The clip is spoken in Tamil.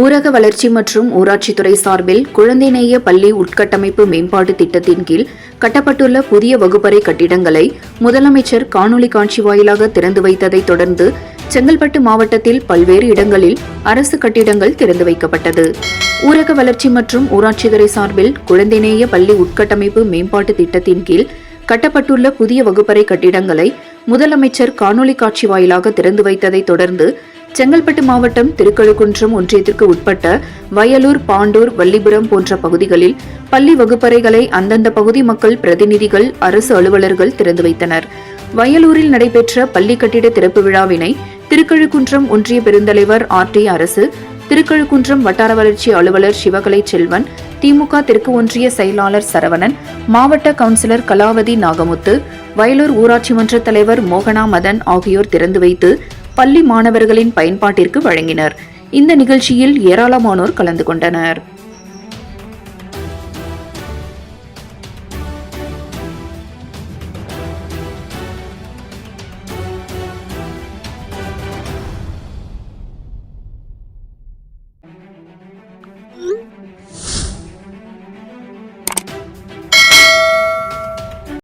ஊரக வளர்ச்சி மற்றும் ஊராட்சித்துறை சார்பில் குழந்தைநேய பள்ளி உட்கட்டமைப்பு மேம்பாட்டு திட்டத்தின் கீழ் கட்டப்பட்டுள்ள புதிய வகுப்பறை கட்டிடங்களை முதலமைச்சர் காணொலி காட்சி வாயிலாக திறந்து வைத்ததைத் தொடர்ந்து செங்கல்பட்டு மாவட்டத்தில் பல்வேறு இடங்களில் அரசு கட்டிடங்கள் திறந்து வைக்கப்பட்டது. ஊரக வளர்ச்சி மற்றும் ஊராட்சித்துறை சார்பில் குழந்தைநேய பள்ளி உட்கட்டமைப்பு மேம்பாட்டு திட்டத்தின் கீழ் கட்டப்பட்டுள்ள புதிய வகுப்பறை கட்டிடங்களை முதலமைச்சர் காணொலி காட்சி வாயிலாக திறந்து வைத்ததைத் தொடர்ந்து செங்கல்பட்டு மாவட்டம் திருக்கழுக்குன்றம் ஒன்றியத்திற்கு உட்பட்ட வயலூர், பாண்டூர், வல்லிபுரம் போன்ற பகுதிகளில் பள்ளி வகுப்பறைகளை அந்தந்த பகுதி மக்கள் பிரதிநிதிகள், அரசு அலுவலர்கள் திறந்து வைத்தனர். வயலூரில் நடைபெற்ற பள்ளி கட்டிட திறப்பு விழாவினை திருக்கழுக்குன்றம் ஒன்றிய பெருந்தலைவர் RT அரசு, திருக்கழுக்குன்றம் வட்டார வளர்ச்சி அலுவலர் சிவகலை செல்வன், திமுக தெற்கு ஒன்றிய செயலாளர் சரவணன், மாவட்ட கவுன்சிலர் கலாவதி நாகமுத்து, வயலூர் ஊராட்சி மன்ற தலைவர் மோகனா மதன் ஆகியோர் திறந்து வைத்து பள்ளி மாணவர்களின் பயன்பாட்டிற்கு வழங்கினர். இந்த நிகழ்ச்சியில் ஏராளமானோர் கலந்து கொண்டனர்.